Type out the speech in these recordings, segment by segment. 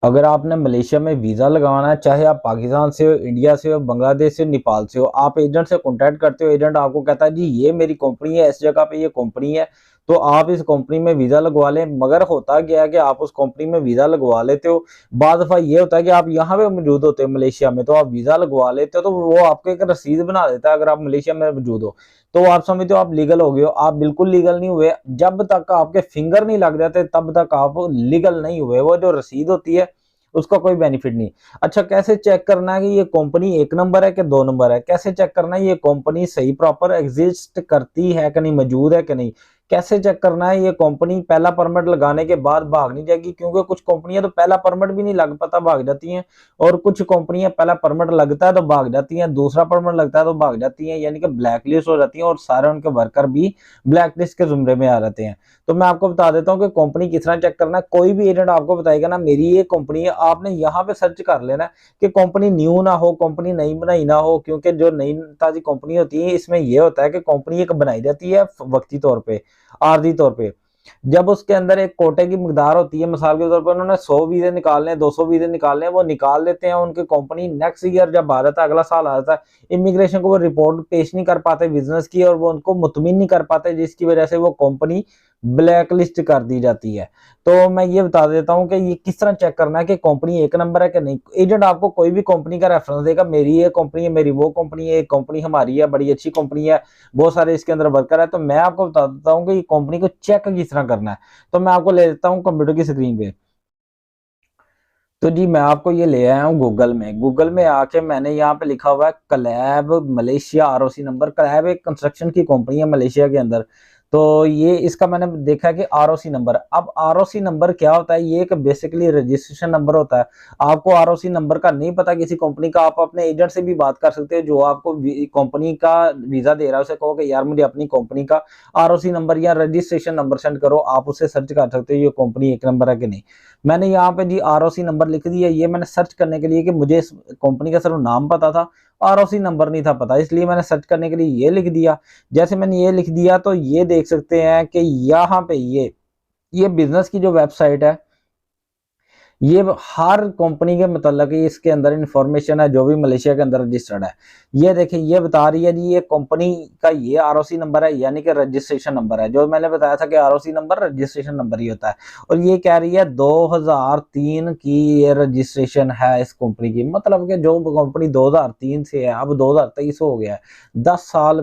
अगर आपने मलेशिया में वीज़ा लगवाना है, चाहे आप पाकिस्तान से हो, इंडिया से हो, बांग्लादेश से हो, नेपाल से हो, आप एजेंट से कॉन्टैक्ट करते हो, एजेंट आपको कहता है जी ये मेरी कंपनी है, इस जगह पे ये कंपनी है, तो आप इस कंपनी में वीज़ा लगवा लें। मगर होता क्या है कि आप उस कंपनी में वीज़ा लगवा लेते हो, बाद दफ़ा ये होता है कि आप यहाँ पे मौजूद होते हो मलेशिया में, तो आप वीज़ा लगवा लेते हो, तो वो आपको एक रसीद बना देता है अगर आप मलेशिया में मौजूद हो, तो आप समझते हो आप लीगल हो गए हो। आप बिल्कुल लीगल नहीं हुए, जब तक आपके फिंगर नहीं लग जाते तब तक आप लीगल नहीं हुए। वो जो रसीद होती है उसका कोई बेनिफिट नहीं। अच्छा, कैसे चेक करना है कि ये कंपनी 1 नंबर है कि 2 नंबर है? कैसे चेक करना है ये कंपनी सही प्रॉपर एग्जिस्ट करती है कि नहीं, मौजूद है कि नहीं? कैसे चेक करना है ये कंपनी पहला परमिट लगाने के बाद भाग नहीं जाएगी? क्योंकि कुछ कंपनियां तो पहला परमिट भी नहीं लग पाता भाग जाती हैं, और कुछ कंपनियां पहला परमिट लगता है तो भाग जाती हैं, दूसरा परमिट लगता है तो भाग जाती हैं, यानी कि ब्लैक लिस्ट हो जाती हैं, और सारे उनके वर्कर भी ब्लैक लिस्ट के जुमरे में आ जाते हैं। तो मैं आपको बता देता हूँ कि कंपनी किस तरह चेक करना है। कोई भी एजेंट आपको बताएगा ना मेरी ये कंपनी है, आपने यहाँ पे सर्च कर लेना है कि कंपनी न्यू ना हो, कंपनी नई बनाई ना हो, क्योंकि जो नई ताजी कंपनी होती है इसमें ये होता है कि कंपनी एक बनाई जाती है वक्ती तौर पे, आर्जी तौर पे। जब उसके अंदर एक कोटे की मिकदार होती है, मिसाल के तौर पर उन्होंने 100 वीजे निकालने हैं, 200 वीजे निकालने हैं, वो निकाल देते हैं। उनकी कंपनी नेक्स्ट ईयर जब आ जाता है, अगला साल आ जाता है, इमिग्रेशन को वो रिपोर्ट पेश नहीं कर पाते बिजनेस की, और वो उनको मुतमिन नहीं कर पाते, जिसकी वजह से वो कंपनी ब्लैक लिस्ट कर दी जाती है। तो मैं ये बता देता हूँ कि ये किस तरह चेक करना है कि कंपनी 1 नंबर है कि नहीं। एजेंट आपको कोई भी कंपनी का रेफरेंस देगा, मेरी ये कंपनी है, मेरी वो कंपनी है, कंपनी हमारी है, बड़ी अच्छी कंपनी है, बहुत सारे इसके अंदर वर्कर है। तो मैं आपको बता देता हूँ कि ये कंपनी को चेक किस तरह करना है। तो मैं आपको ले लेता हूँ कंप्यूटर की स्क्रीन पे। तो जी मैं आपको ये ले आया हूँ गूगल में। गूगल में आके मैंने यहाँ पे लिखा हुआ है collab Malaysia ROC number. Collab एक कंस्ट्रक्शन की कंपनी है मलेशिया के अंदर। तो ये इसका मैंने देखा कि आरओसी नंबर। अब आरओसी नंबर क्या होता है? ये एक बेसिकली रजिस्ट्रेशन नंबर होता है। आपको आरओसी नंबर का नहीं पता किसी कंपनी का, आप अपने एजेंट से भी बात कर सकते हो जो आपको कंपनी का वीजा दे रहा है, उसे कहो कि यार मुझे अपनी कंपनी का आरओसी नंबर या रजिस्ट्रेशन नंबर सेंड करो। आप उससे सर्च कर सकते हो ये कंपनी 1 नंबर है कि नहीं। मैंने यहाँ पे जी आरओसी नंबर लिख दिया। ये मैंने सर्च करने के लिए कि मुझे इस कंपनी का सिर्फ नाम पता था, आरओसी नंबर नहीं था पता, इसलिए मैंने सर्च करने के लिए ये लिख दिया। जैसे मैंने ये लिख दिया तो ये देख सकते हैं कि यहाँ पे ये बिजनेस की जो वेबसाइट है, ये हर कंपनी के मतलब इसके अंदर इंफॉर्मेशन है जो भी मलेशिया के अंदर रजिस्टर्ड है। ये देखिए ये बता रही है जी ये कंपनी का ये आरओसी नंबर है, यानी कि रजिस्ट्रेशन नंबर है। जो मैंने बताया था कि आरओसी नंबर रजिस्ट्रेशन नंबर ही होता है। और ये कह रही है 2003 की ये रजिस्ट्रेशन है इस कंपनी की। मतलब कि जो कंपनी 2003 से है, अब 2023 हो गया है, 10 साल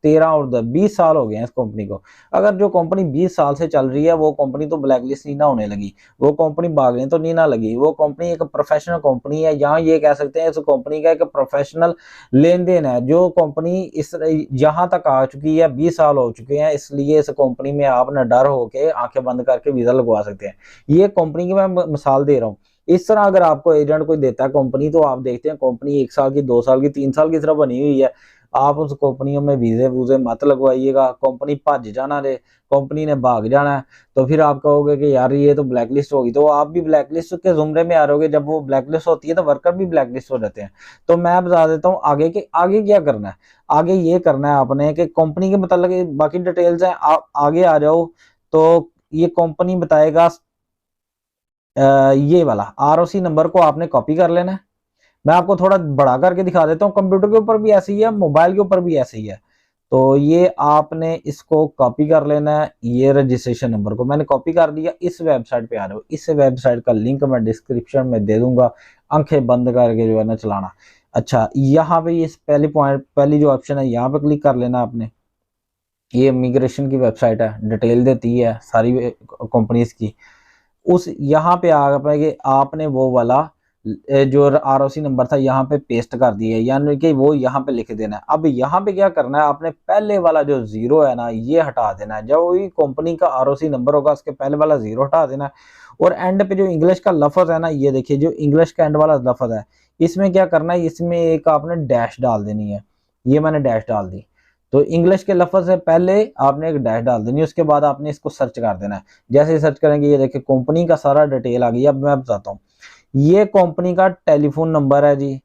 13 और 20 साल हो गए हैं इस कंपनी को। अगर जो कंपनी 20 साल से चल रही है वो कंपनी तो ब्लैकलिस्ट नहीं ना होने लगी, वो कंपनी भागने तो नहीं ना लगी। वो कंपनी एक प्रोफेशनल कंपनी है। यहाँ ये कह सकते हैं इस कंपनी का एक प्रोफेशनल लेन देन है। जो कंपनी इस यहाँ तक आ चुकी है, 20 साल हो चुके हैं, इसलिए इस कंपनी में आप न डर होके आंखें बंद करके वीजा लगवा सकते हैं। ये कंपनी की मैं मिसाल दे रहा हूँ। इस तरह अगर आपको एजेंट कोई देता है कंपनी, तो आप देखते हैं कंपनी 1 साल की, 2 साल की, 3 साल की तरह बनी हुई है। आप उस कंपनियों में वीजे वूजे मत लगवाइएगा। कंपनी भज जाना रे, कंपनी ने भाग जाना है, तो फिर आप कहोगे कि यार ये तो ब्लैकलिस्ट होगी, तो आप भी ब्लैकलिस्ट के जुमरे में आ रहोगे। जब वो ब्लैकलिस्ट होती है तो वर्कर भी ब्लैकलिस्ट हो जाते हैं। तो मैं बता देता हूँ आगे के आगे क्या करना है। आगे ये करना है आपने कि कंपनी के मतलब बाकी डिटेल्स हैं, आप आगे आ जाओ तो ये कंपनी बताएगा। ये वाला आरओसी नंबर को आपने कॉपी कर लेना है। मैं आपको थोड़ा बड़ा करके दिखा देता हूँ। कंप्यूटर के ऊपर भी ऐसे ही है, मोबाइल के ऊपर भी ऐसे ही है। तो ये आपने इसको कॉपी कर लेना है। ये रजिस्ट्रेशन नंबर को मैंने कॉपी कर दिया। इस वेबसाइट पे आ रहे हो, इस वेबसाइट का लिंक मैं डिस्क्रिप्शन में दे दूंगा। आंखें बंद करके जो है ना चलाना। अच्छा, यहाँ पे इस पहली जो ऑप्शन है यहाँ पे क्लिक कर लेना आपने। ये इमिग्रेशन की वेबसाइट है, डिटेल देती है सारी कंपनीज की। उस यहाँ पे आपने वो वाला जो आरओसी नंबर था यहाँ पे पेस्ट कर दिया, यानी कि वो यहाँ पे लिख देना है। अब यहाँ पे क्या करना है, आपने पहले वाला जो जीरो है ना ये हटा देना है। जब वही कंपनी का आरओसी नंबर होगा उसके पहले वाला जीरो हटा देना है। और एंड पे जो इंग्लिश का लफ्ज है ना, ये देखिए जो इंग्लिश का एंड वाला लफ्ज है, इसमें क्या करना है, इसमें एक आपने डैश डाल देनी है। ये मैंने डैश डाल दी। तो इंग्लिश के लफ्ज से पहले आपने एक डैश डाल देनी है, उसके बाद आपने इसको सर्च कर देना है। जैसे ही सर्च करेंगे ये देखिए कंपनी का सारा डिटेल आ गई। अब मैं बताता हूँ, ये कंपनी का टेलीफोन नंबर है जी।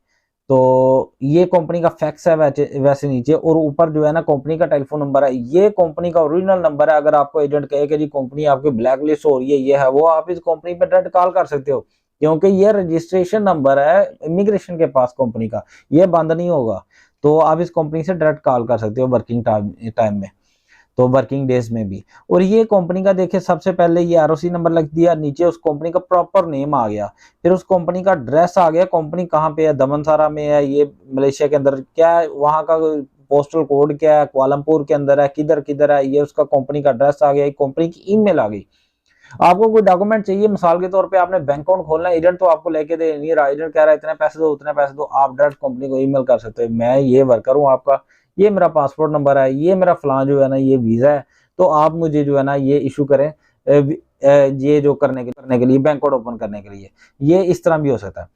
तो ये कंपनी का फैक्स है वैसे नीचे, और ऊपर जो है ना कंपनी का टेलीफोन नंबर है, ये कंपनी का ओरिजिनल नंबर है। अगर आपको एजेंट कहे कि जी कंपनी आपकी ब्लैक लिस्ट हो रही है, ये है वो, आप इस कंपनी पे डायरेक्ट कॉल कर सकते हो, क्योंकि ये रजिस्ट्रेशन नंबर है इमिग्रेशन के पास कंपनी का, ये बंद नहीं होगा। तो आप इस कंपनी से डायरेक्ट कॉल कर सकते हो वर्किंग टाइम में, तो वर्किंग डेज में भी। और ये कंपनी का देखिए सबसे पहले ये आरओसी नंबर लग दिया, नीचे उस कंपनी का प्रॉपर नेम आ गया, फिर उस कंपनी का एड्रेस आ गया, कंपनी कहाँ पे है, दमनसारा में है, ये मलेशिया के अंदर क्या है, वहां का पोस्टल कोड क्या है, कुआलालंपुर के अंदर है, किधर किधर है, ये उसका कंपनी का एड्रेस आ गया, कंपनी की ईमेल आ गई। आपको कोई डॉक्यूमेंट चाहिए, मिसाल के तौर पे आपने बैंक अकाउंट खोलना है, एजेंट तो आपको लेके दे नहीं रहा, एजेंट कह रहा है इतने पैसे दो उतने पैसे दो, आप डायरेक्ट कंपनी को ईमेल कर सकते हो, मैं ये वर्कर हूँ आपका, ये मेरा पासपोर्ट नंबर है, ये मेरा फलां जो है ना ये वीजा है, तो आप मुझे जो है ना ये इशू करें, ये जो करने के लिए बैंक अकाउंट ओपन करने के लिए, ये इस तरह भी हो सकता है।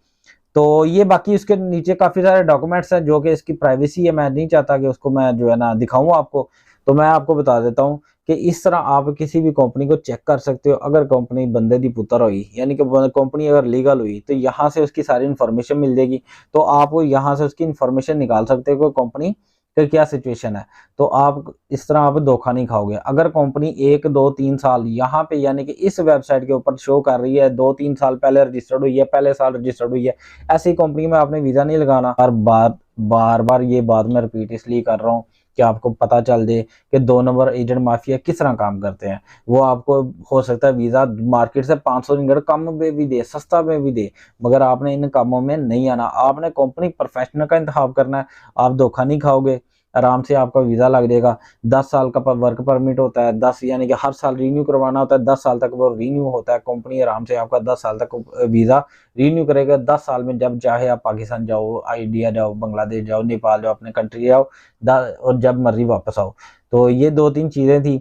तो ये बाकी उसके नीचे काफी सारे डॉक्यूमेंट्स हैं जो कि इसकी प्राइवेसी है, मैं नहीं चाहता कि उसको मैं जो है ना दिखाऊं आपको, तो मैं आपको बता देता हूं कि इस तरह आप किसी भी कंपनी को चेक कर सकते हो। अगर कंपनी बंदे दी पुत्र हुई, यानी कि कंपनी अगर लीगल हुई, तो यहाँ से उसकी सारी इन्फॉर्मेशन मिल जाएगी, तो आप यहाँ से उसकी इन्फॉर्मेशन निकाल सकते हो कि कंपनी का क्या सिचुएशन है। तो आप इस तरह आप धोखा नहीं खाओगे। अगर कंपनी 1 2 3 साल यहाँ पे यानी कि इस वेबसाइट के ऊपर शो कर रही है 2 3 साल पहले रजिस्टर्ड हुई है, पहले साल रजिस्टर्ड हुई है, ऐसी कंपनी में आपने वीजा नहीं लगाना। और बार बार ये बात मैं रिपीट इसलिए कर रहा हूँ कि आपको पता चल जाए कि 2 नंबर एजेंट माफिया किस तरह काम करते हैं। वो आपको हो सकता है वीजा मार्केट से 500 रिंगट कम में भी दे, सस्ता में भी दे, मगर आपने इन कामों में नहीं आना, आपने कंपनी प्रोफेशनल का इंतखाब करना है। आप धोखा नहीं खाओगे, आराम से आपका वीजा लग जाएगा। 10 साल का वर्क परमिट होता है, 10 यानी कि हर साल रिन्यू करवाना होता है, 10 साल तक वो रिन्यू होता है। कंपनी आराम से आपका 10 साल तक वीजा रिन्यू करेगा। 10 साल में जब चाहे आप पाकिस्तान जाओ, इंडिया जाओ, बांग्लादेश जाओ, नेपाल जाओ, अपने कंट्री जाओ, और जब मर्जी वापस आओ। तो ये 2 3 चीजें थी।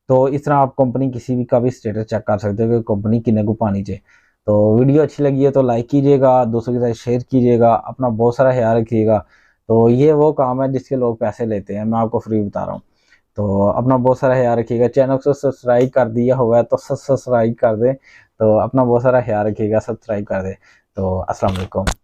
तो इस तरह आप कंपनी किसी भी का भी स्टेटस चेक कर सकते हो कि कंपनी किन्ने को पानी चाहिए। तो वीडियो अच्छी लगी है तो लाइक कीजिएगा, दोस्तों के साथ शेयर कीजिएगा, अपना बहुत सारा ख्याल रखिएगा। तो ये वो काम है जिसके लोग पैसे लेते हैं, मैं आपको फ्री बता रहा हूँ। तो अपना बहुत सारा ख्याल रखिएगा। चैनल को सब्सक्राइब कर दिया हुआ है तो सब्सक्राइब कर दे। तो अपना बहुत सारा ख्याल रखिएगा, सब्सक्राइब कर दे। तो अस्सलाम वालेकुम।